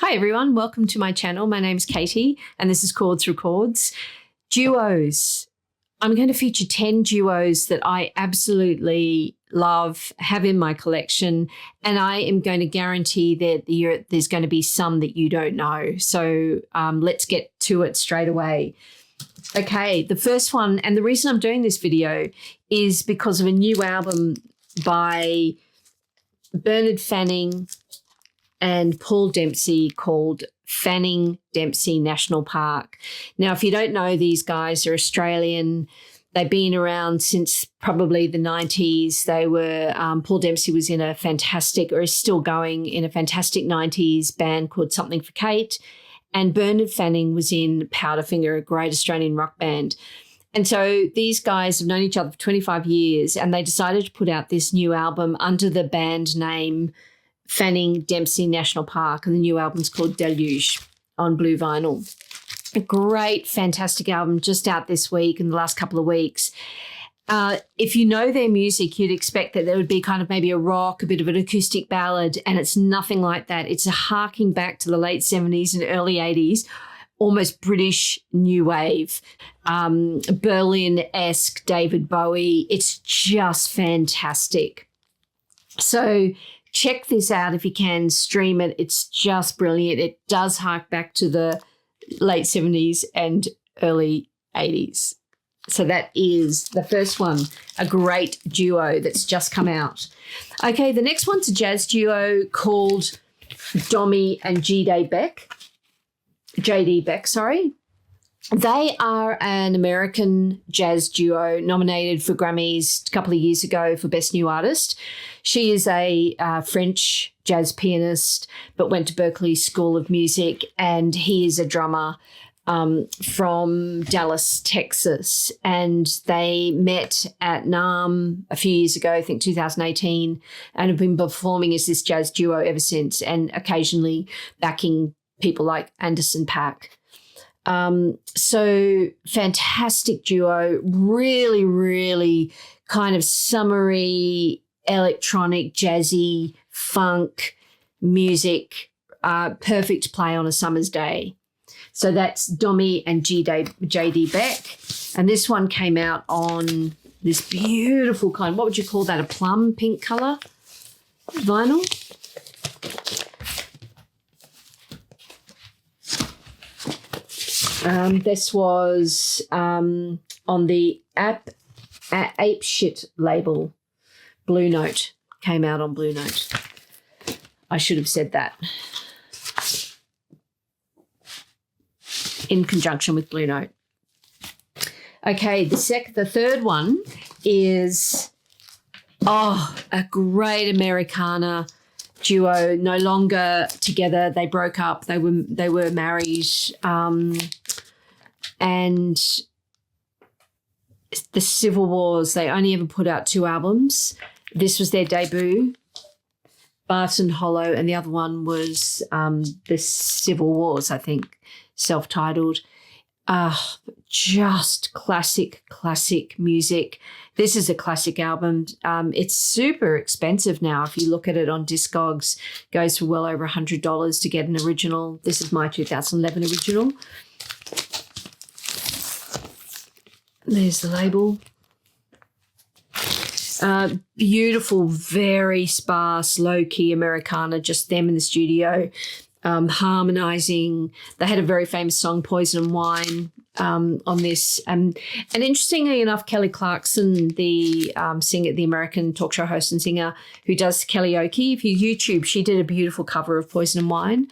Hi everyone, welcome to my channel. My name's Katie and this is Chords Through Chords. Duos. I'm going to feature 10 duos that I absolutely love, have in my collection, and I am going to guarantee that there's going to be some that you don't know. So let's get to it straight away. Okay, the first one, and the reason I'm doing this video is because of a new album by Bernard Fanning and Paul Dempsey called Fanning Dempsey National Park. Now, if you don't know, these guys are Australian. They've been around since probably the 90s. They were, Paul Dempsey was in a fantastic, or is still going, in a fantastic 90s band called Something for Kate. And Bernard Fanning was in Powderfinger, a great Australian rock band. And so these guys have known each other for 25 years, and they decided to put out this new album under the band name Fanning Dempsey National Park, and the new album's called Deluge on blue vinyl. A great, fantastic album just out this week in the last couple of weeks. If you know their music, you'd expect that there would be kind of maybe a rock, a bit of an acoustic ballad, and it's nothing like that. It's a harking back to the late 70s and early 80s, almost British new wave, Berlin-esque David Bowie. It's just fantastic. So check this out if you can, stream it. It's just brilliant. It does hark back to the late 70s and early 80s. So that is the first one, a great duo that's just come out. Okay, the next one's a jazz duo called Domi and JD Beck. They are an American jazz duo nominated for Grammys a couple of years ago for Best New Artist. She is a French jazz pianist, but went to Berklee School of Music, and he is a drummer from Dallas, Texas. And they met at NAMM a few years ago, I think 2018, and have been performing as this jazz duo ever since, and occasionally backing people like Anderson .Paak. So fantastic duo, really, really kind of summery, electronic, jazzy, funk music, perfect play on a summer's day. So that's Domi and JD Beck. And this one came out on this beautiful kind, what would you call that, a plum pink colour vinyl? This was on the Ape Shit label. Blue Note came out on Blue Note. I should have said that. In conjunction with Blue Note. Okay, the third one is a great Americana duo, no longer together. They broke up. They were married. And the Civil Wars, they only ever put out 2 albums. This was their debut, Barton Hollow, and the other one was the Civil Wars, I think, self-titled. Just classic music. This is a classic album. It's super expensive now. If you look at it on Discogs, goes for well over $100 to get an original. This is my 2011 original. There's the label. Beautiful, very sparse, low-key Americana, just them in the studio, harmonizing. They had a very famous song, Poison and Wine, on this. And interestingly enough, Kelly Clarkson, the singer, the American talk show host and singer who does karaoke, if you YouTube, she did a beautiful cover of Poison and Wine.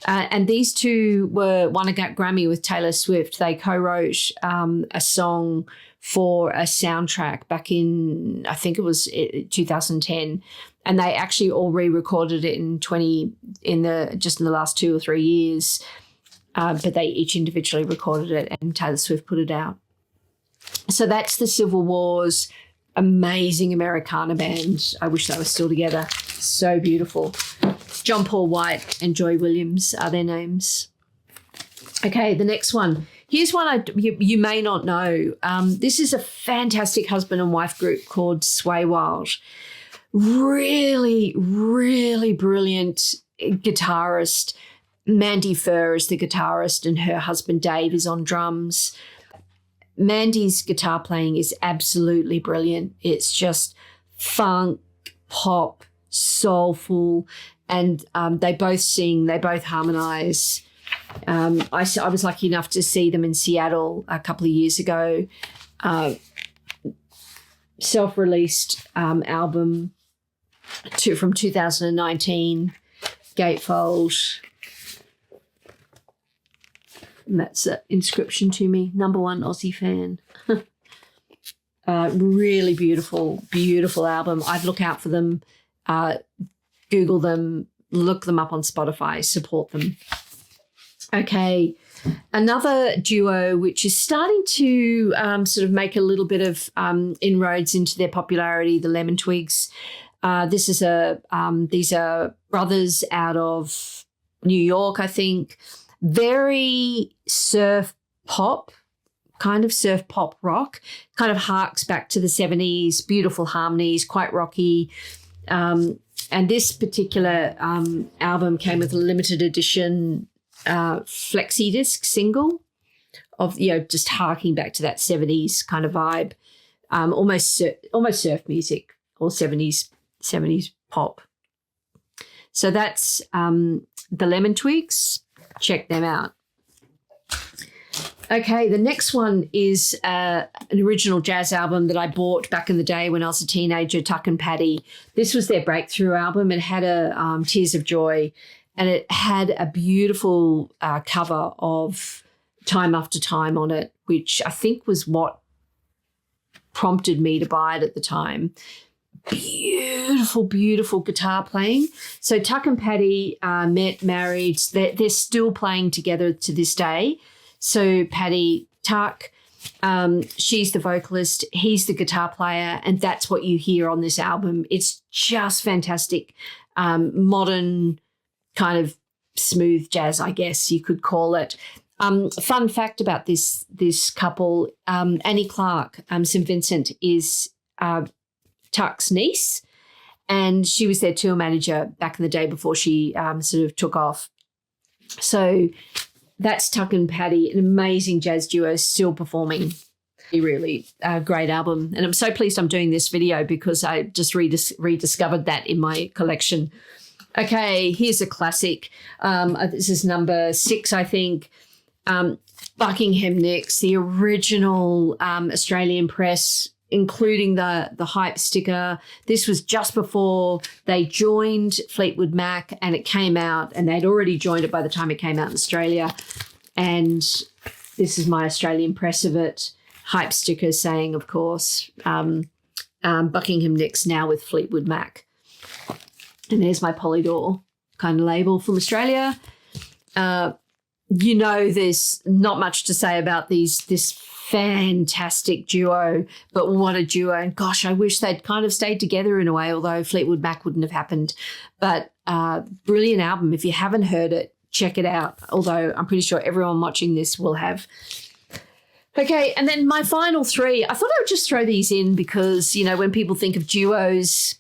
And these two won a Grammy with Taylor Swift. They co-wrote a song for a soundtrack back in, I think it was 2010. And they actually all re-recorded it in the last 2 or 3 years. But they each individually recorded it, and Taylor Swift put it out. So that's the Civil Wars, amazing Americana band. I wish they were still together. So beautiful. John Paul White and Joy Williams are their names. Okay, the next one. Here's one you may not know. This is a fantastic husband and wife group called Sway Wild. Really, really brilliant guitarist, Mandy Furr is the guitarist and her husband Dave is on drums. Mandy's guitar playing is absolutely brilliant. It's just funk, pop, soulful, and they both sing, they both harmonize. I was lucky enough to see them in Seattle a couple of years ago. Self-released album from 2019, Gatefold. And that's an inscription to me, #1 Aussie fan. Really beautiful, beautiful album. I'd look out for them, Google them, look them up on Spotify, support them. Okay, another duo which is starting to sort of make a little bit of inroads into their popularity, the Lemon Twigs. These are brothers out of New York, I think. Very surf pop, kind of surf pop rock, kind of harks back to the 70s, beautiful harmonies, quite rocky. And this particular album came with a limited edition flexi disc single of, just harking back to that 70s kind of vibe, almost surf music or 70s pop. So that's the Lemon Twigs. Check them out. Okay, the next one is an original jazz album that I bought back in the day when I was a teenager, Tuck and Patty. This was their breakthrough album. It had a Tears of Joy, and it had a beautiful cover of Time After Time on it, which I think was what prompted me to buy it at the time. Beautiful, beautiful guitar playing. So Tuck and Patty met, married. They're still playing together to this day. So Patty, Tuck, she's the vocalist, he's the guitar player, and that's what you hear on this album. It's just fantastic. Modern kind of smooth jazz, I guess you could call it. Fun fact about this couple, Annie Clark, St. Vincent, is Tuck's niece, and she was their tour manager back in the day before she sort of took off. So that's Tuck and Patty, an amazing jazz duo, still performing. Really great album. And I'm so pleased I'm doing this video because I just rediscovered that in my collection. Okay, here's a classic. This is number 6, I think. Buckingham Nicks, the original Australian press, including the hype sticker. This was just before they joined Fleetwood Mac, and it came out, and they'd already joined it by the time it came out in Australia. And this is my Australian press of it. Hype sticker saying, of course, Buckingham Nicks now with Fleetwood Mac. And there's my Polydor kind of label from Australia. There's not much to say about this fantastic duo, but what a duo. And gosh, I wish they'd kind of stayed together in a way, although Fleetwood Mac wouldn't have happened. But brilliant album. If you haven't heard it, check it out, although I'm pretty sure everyone watching this will have. Okay, and then my final 3, I thought I would just throw these in because, when people think of duos,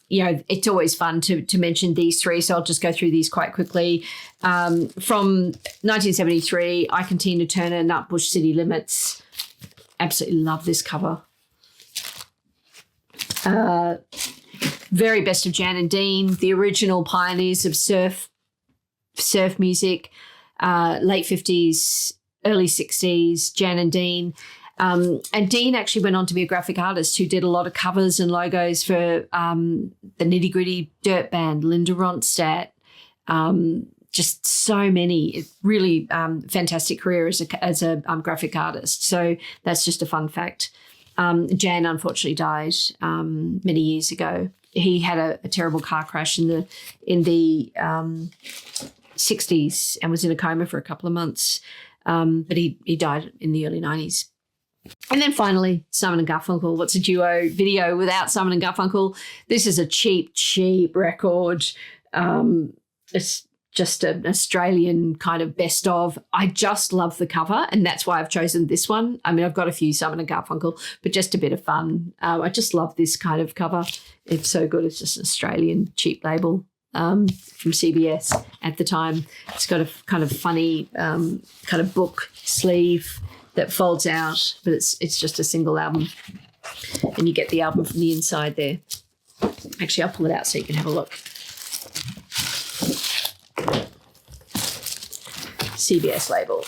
it's always fun to mention these 3, so I'll just go through these quite quickly. From 1973, Ike and Tina Turner, Nutbush City Limits. Absolutely love this cover. Very best of Jan and Dean, the original pioneers of surf music, late 50s, early 60s, Jan and Dean. And Dean actually went on to be a graphic artist who did a lot of covers and logos for the Nitty Gritty Dirt Band, Linda Ronstadt, just so many. It really fantastic career as a graphic artist. So that's just a fun fact. Jan unfortunately died many years ago. He had a terrible car crash in the 60s and was in a coma for a couple of months. But he died in the early 90s. And then finally, Simon and Garfunkel. What's a duo video without Simon and Garfunkel? This is a cheap record. It's just an Australian kind of best of. I just love the cover, and that's why I've chosen this one. I mean, I've got a few Simon and Garfunkel, but just a bit of fun. I just love this kind of cover. It's so good. It's just an Australian cheap label. from CBS at the time. It's got a kind of funny kind of book sleeve that folds out, but it's just a single album. And you get the album from the inside there. Actually, I'll pull it out so you can have a look. CBS label.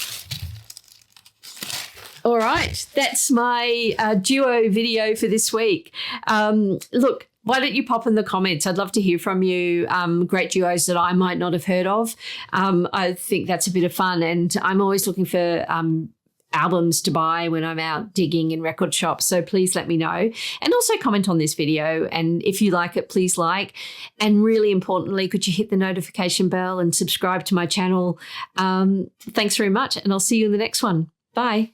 All right, that's my duo video for this week. Look, why don't you pop in the comments? I'd love to hear from you. Great duos that I might not have heard of. I think that's a bit of fun, and I'm always looking for albums to buy when I'm out digging in record shops. So please let me know, and also comment on this video. And if you like it, please like. And really importantly, could you hit the notification bell and subscribe to my channel? Thanks very much, and I'll see you in the next one. Bye.